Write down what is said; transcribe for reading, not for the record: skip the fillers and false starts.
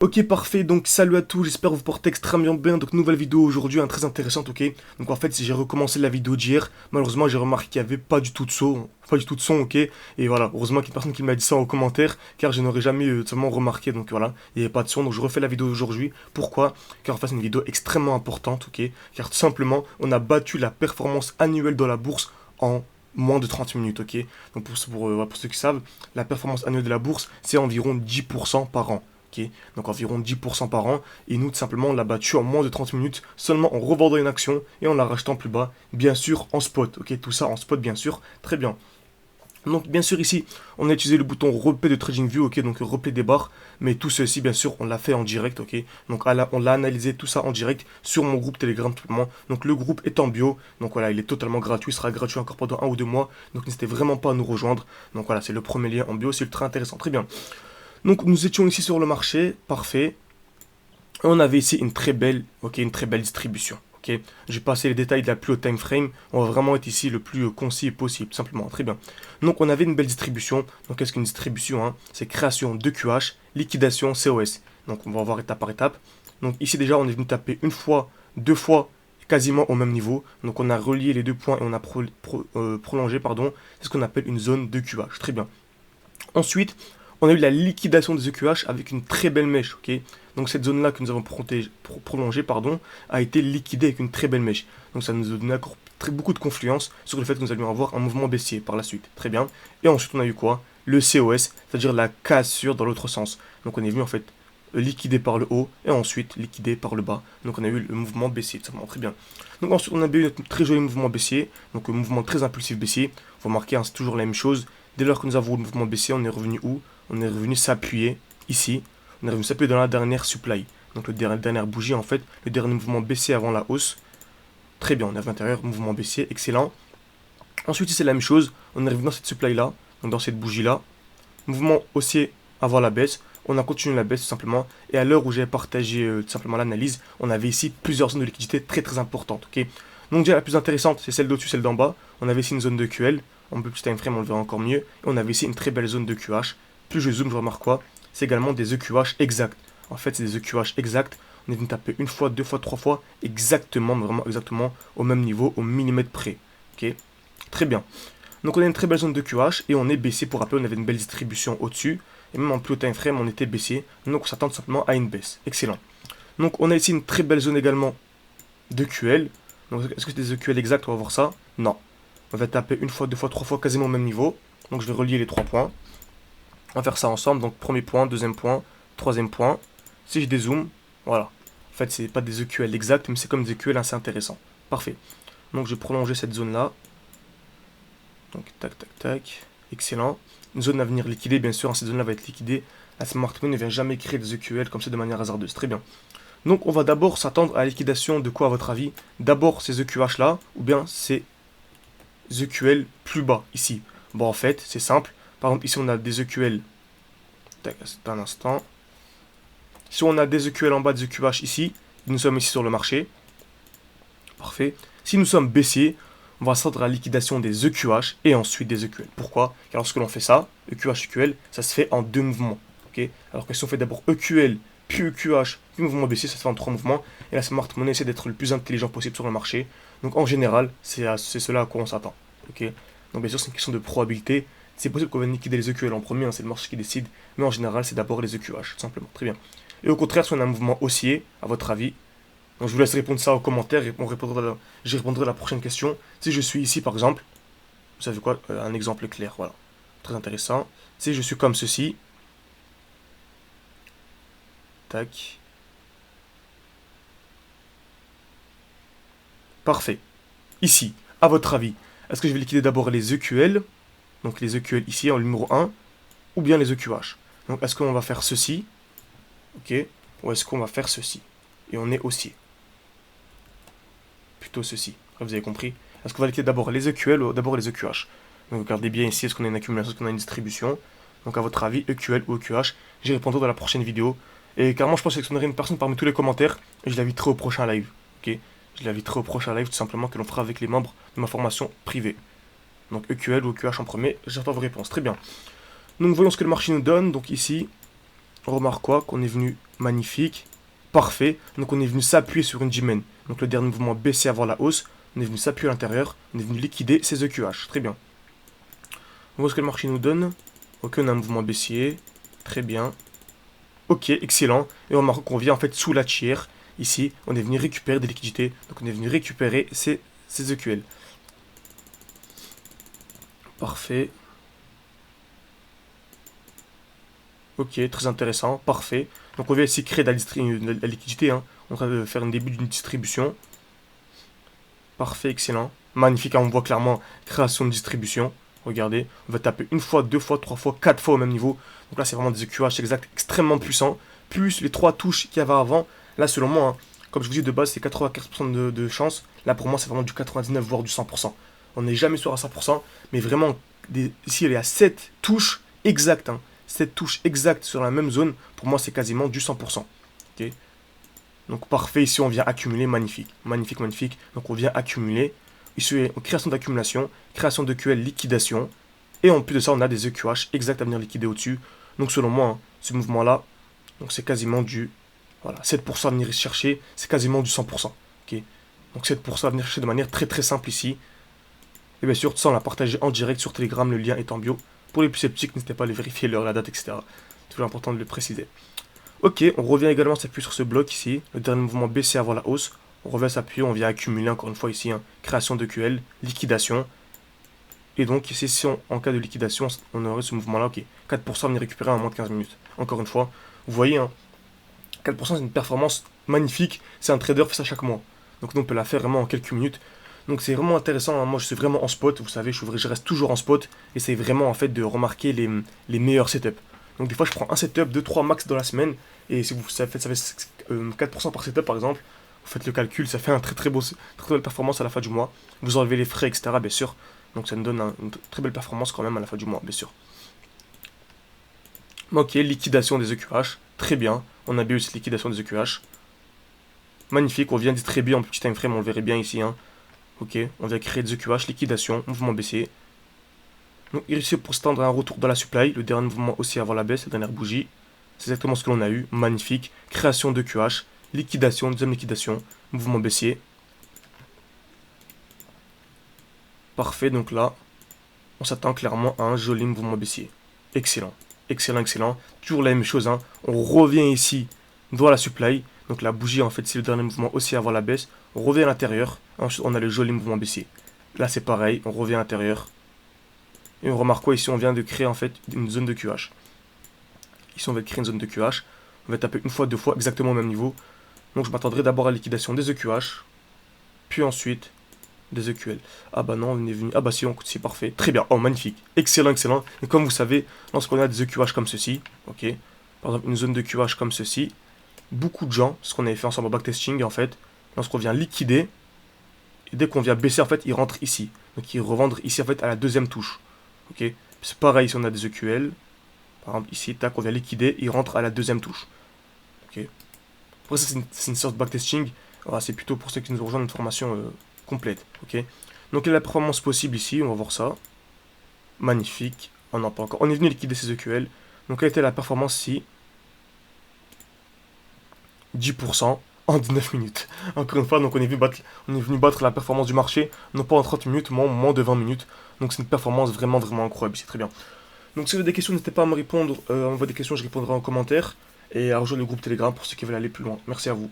Ok, parfait, donc salut à tous, j'espère que vous portez extrêmement bien. Donc nouvelle vidéo aujourd'hui, très intéressante, ok. Donc en fait, j'ai recommencé la vidéo d'hier. Malheureusement, j'ai remarqué qu'il n'y avait pas du tout de son, ok. Et voilà, heureusement qu'il y a personne qui m'a dit ça en commentaire, car je n'aurais jamais seulement remarqué. Donc voilà, il n'y avait pas de son, donc je refais la vidéo d'aujourd'hui. Pourquoi? Car en fait, c'est une vidéo extrêmement importante, ok. Car tout simplement, on a battu la performance annuelle de la bourse en moins de 30 minutes, ok. Donc pour ceux qui savent, la performance annuelle de la bourse, c'est environ 10% par an. Ok, donc environ 10% par an, et nous tout simplement on l'a battu en moins de 30 minutes, seulement en revendant une action et en la rachetant plus bas, bien sûr en spot, ok, tout ça en spot bien sûr, très bien. Donc bien sûr ici, on a utilisé le bouton replay de TradingView, ok, donc replay des barres, mais tout ceci bien sûr on l'a fait en direct, ok, donc on l'a analysé tout ça en direct sur mon groupe Telegram tout simplement, donc le groupe est en bio, donc voilà, il est totalement gratuit, il sera gratuit encore pendant 1 ou 2 mois, donc n'hésitez vraiment pas à nous rejoindre, donc voilà, c'est le premier lien en bio, c'est ultra intéressant, très bien. Donc nous étions ici sur le marché, parfait. On avait ici une très belle, ok, une très belle distribution. Ok, j'ai passé les détails de la plus haut time frame. On va vraiment être ici le plus concis possible, simplement. Très bien. Donc on avait une belle distribution. Donc qu'est-ce qu'une distribution, hein? C'est création de QH, liquidation COS. Donc on va voir étape par étape. Donc ici déjà on est venu taper une fois, deux fois, quasiment au même niveau. Donc on a relié les deux points et on a prolongé, pardon. C'est ce qu'on appelle une zone de QH. Très bien. Ensuite, on a eu la liquidation des EQH avec une très belle mèche, ok. Donc cette zone-là que nous avons prolongée, pardon, a été liquidée avec une très belle mèche. Donc ça nous a donné encore beaucoup de confiance sur le fait que nous allions avoir un mouvement baissier par la suite. Très bien. Et ensuite, on a eu quoi? Le COS, c'est-à-dire la cassure dans l'autre sens. Donc on est venu en fait liquider par le haut et ensuite liquider par le bas. Donc on a eu le mouvement baissier, tout simplement. Très bien. Donc ensuite, on a eu un très joli mouvement baissier, donc un mouvement très impulsif baissier. Vous remarquez, hein, c'est toujours la même chose. Dès lors que nous avons le mouvement baissier, on est revenu où? On est revenu s'appuyer ici. On est revenu s'appuyer dans la dernière supply. Donc la dernière bougie, en fait, le dernier mouvement baissier avant la hausse. Très bien, on est à l'intérieur, mouvement baissier, excellent. Ensuite, c'est la même chose. On est revenu dans cette supply-là, donc dans cette bougie-là. Mouvement haussier avant la baisse. On a continué la baisse tout simplement. Et à l'heure où j'ai partagé tout simplement l'analyse, on avait ici plusieurs zones de liquidité très très importantes. Ok. Donc déjà la plus intéressante, c'est celle d'au-dessus, celle d'en bas. On avait ici une zone de QL. Un peu plus time frame, on le verra encore mieux. Et on avait ici une très belle zone de QH. Plus je zoome, je remarque quoi? C'est également des EQH exacts. En fait, c'est des EQH exacts. On est venu taper une fois, deux fois, trois fois, exactement, vraiment exactement au même niveau, au millimètre près. Ok. Très bien. Donc on a une très belle zone de QH et on est baissé. Pour rappel, on avait une belle distribution au-dessus. Et même en plus haut time frame, on était baissé. Donc on s'attend tout simplement à une baisse. Excellent. Donc on a ici une très belle zone également de QL. Donc est-ce que c'est des EQL exacts? On va voir ça. Non. On va taper une fois, deux fois, trois fois quasiment au même niveau. Donc je vais relier les trois points. On va faire ça ensemble. Donc premier point, deuxième point, troisième point. Si je dézoome, voilà. En fait, c'est pas des EQL exacts, mais c'est comme des EQL assez intéressants. Parfait. Donc je vais prolonger cette zone-là. Donc tac, tac, tac. Excellent. Une zone à venir liquider, bien sûr. Cette zone-là va être liquidée. La smart money ne vient jamais créer des EQL comme ça de manière hasardeuse. Très bien. Donc on va d'abord s'attendre à la liquidation de quoi à votre avis? D'abord ces EQH là, ou bien ces EQL plus bas, ici. Bon en fait, c'est simple. Par exemple, ici on a des EQL. Tac, c'est un instant. Si on a des EQL en bas, des EQH ici, nous sommes ici sur le marché. Parfait. Si nous sommes baissiers, on va s'attendre à la liquidation des EQH et ensuite des EQL. Pourquoi? Car lorsque l'on fait ça, EQH, EQL, ça se fait en deux mouvements. Okay, alors que si on fait d'abord EQL, puis EQH, puis mouvement baissier, ça se fait en trois mouvements. Et la smart money essaie d'être le plus intelligent possible sur le marché. Donc en général, c'est cela à quoi on s'attend. Okay, donc bien sûr, c'est une question de probabilité. C'est possible qu'on vienne liquider les EQL en premier, hein, c'est le marché qui décide. Mais en général, c'est d'abord les EQH, tout simplement. Très bien. Et au contraire, si on a un mouvement haussier, à votre avis, donc je vous laisse répondre ça aux commentaires et je répondrai à la prochaine question. Si je suis ici par exemple, vous savez quoi, un exemple clair, voilà. Très intéressant. Si je suis comme ceci, tac. Parfait. Ici, à votre avis, est-ce que je vais liquider d'abord les EQL, donc les EQL ici en numéro 1, ou bien les EQH? Donc est-ce qu'on va faire ceci, ok, ou est-ce qu'on va faire ceci? Et on est haussier. Plutôt ceci. Vous avez compris? Est-ce qu'on va liquider d'abord les EQL ou d'abord les EQH? Donc regardez bien ici, est-ce qu'on a une accumulation, est-ce qu'on a une distribution? Donc à votre avis, EQL ou EQH? J'y répondrai dans la prochaine vidéo. Et carrément, je pense que je sélectionnerai une personne parmi tous les commentaires et je l'inviterai au prochain live. Ok? Je l'inviterai au prochain live tout simplement que l'on fera avec les membres de ma formation privée. Donc EQL ou EQH en premier, j'attends vos réponses. Très bien. Donc voyons ce que le marché nous donne. Donc ici, On remarque quoi? Qu'on est venu magnifique, parfait. Donc on est venu s'appuyer sur une G-main. Donc le dernier mouvement baissier avant la hausse. On est venu s'appuyer à l'intérieur. On est venu liquider ces EQH. Très bien. On voit ce que le marché nous donne. Ok, on a un mouvement baissier. Très bien. Ok, excellent. Et on remarque qu'on vient en fait sous la tiers. Ici, on est venu récupérer des liquidités. Donc on est venu récupérer ces EQL. Parfait. Ok, très intéressant, parfait. Donc on vient ici créer de la liquidité, hein. On va faire un début d'une distribution. Parfait, excellent. Magnifique, hein, on voit clairement création de distribution. Regardez, on va taper une fois, deux fois, trois fois, quatre fois au même niveau. Donc là, c'est vraiment des EQH exacts extrêmement puissants. Plus les trois touches qu'il y avait avant. Là, selon moi, hein, comme je vous dis de base, c'est 95% de chance. Là, pour moi, c'est vraiment du 99, voire du 100%. On n'est jamais sûr à 100%, mais vraiment, ici, il y a 7 touches exactes, hein. 7 touches exactes sur la même zone, pour moi, c'est quasiment du 100%. Ok. Donc parfait, ici on vient accumuler, magnifique, magnifique, magnifique. Donc on vient accumuler, ici création d'accumulation, création de QL, liquidation. Et en plus de ça, on a des EQH exacts à venir liquider au-dessus. Donc selon moi, hein, ce mouvement-là, donc c'est quasiment du, voilà, 7% à venir chercher, c'est quasiment du 100%. Ok. Donc 7% à venir chercher de manière très très simple ici. Et bien sûr, tout ça on l'a partagé en direct sur Telegram, le lien est en bio. Pour les plus sceptiques, n'hésitez pas à aller vérifier l'heure, la date, etc. Toujours important de le préciser. Ok, on revient également s'appuyer sur ce bloc ici, le dernier mouvement baissier avant la hausse. On revient s'appuyer, on vient accumuler encore une fois ici, hein, création de QL, liquidation. Et donc ici, si en cas de liquidation, on aurait ce mouvement-là, ok, 4% à venir récupérer en moins de 15 minutes. Encore une fois, vous voyez, hein, 4% c'est une performance magnifique, c'est un trader fait ça chaque mois. Donc nous on peut la faire vraiment en quelques minutes. Donc c'est vraiment intéressant, hein. Moi je suis vraiment en spot, vous savez, je reste toujours en spot, et c'est vraiment en fait de remarquer les meilleurs setups. Donc des fois je prends un setup, 2-3 max dans la semaine, et si vous ça fait 4% par setup par exemple, vous faites le calcul, ça fait un très très belle performance à la fin du mois. Vous enlevez les frais, etc. bien sûr. Donc ça nous donne une très belle performance quand même à la fin du mois, bien sûr. Ok, liquidation des EQH, très bien. On a bien eu cette liquidation des EQH. Magnifique, on vient distribuer en petit time frame, on le verrait bien ici, hein. Ok, on vient créer des EQH, liquidation, mouvement baissier. Donc il réussit pour se tendre à un retour dans la supply, le dernier mouvement aussi avant la baisse, la dernière bougie. C'est exactement ce que l'on a eu, magnifique. Création de QH, liquidation, deuxième liquidation, mouvement baissier. Parfait, donc là, on s'attend clairement à un joli mouvement baissier. Excellent, excellent, excellent. Toujours la même chose, hein. On revient ici dans la supply. Donc la bougie, en fait, c'est le dernier mouvement aussi avant la baisse. On revient à l'intérieur. Ensuite, on a le joli mouvement baissier. Là, c'est pareil, on revient à l'intérieur. Et on remarque quoi ici? On vient de créer en fait une zone de QH. Ici, on va créer une zone de QH. On va taper une fois, deux fois, exactement au même niveau. Donc, je m'attendrai d'abord à la liquidation des EQH. Puis ensuite, des EQL. Ah bah non, on est venu. Ah bah si, c'est parfait. Très bien. Oh, magnifique. Excellent, excellent. Et comme vous savez, lorsqu'on a des EQH comme ceci, ok, par exemple, une zone de QH comme ceci, beaucoup de gens, ce qu'on avait fait ensemble au backtesting, en fait, lorsqu'on vient liquider, et dès qu'on vient baisser, en fait, ils rentrent ici. Donc, ils revendent ici, en fait, à la deuxième touche. Ok, c'est pareil si on a des EQL. Par exemple, ici, tac, on vient liquider, il rentre à la deuxième touche. Ok. Après, ça, c'est une sorte de backtesting. Voilà, c'est plutôt pour ceux qui nous ont rejoint une formation complète. Ok. Donc, quelle est la performance possible ici? On va voir ça. Magnifique. On n'en a pas encore. On est venu liquider ces EQL. Donc, quelle était la performance ici? 10% en 19 minutes. Encore une fois, donc on est venu battre la performance du marché, non pas en 30 minutes, mais en moins de 20 minutes. Donc c'est une performance vraiment, vraiment incroyable, c'est très bien. Donc si vous avez des questions, n'hésitez pas à me répondre, envoyer des questions, je répondrai en commentaire. Et à rejoindre le groupe Telegram pour ceux qui veulent aller plus loin. Merci à vous.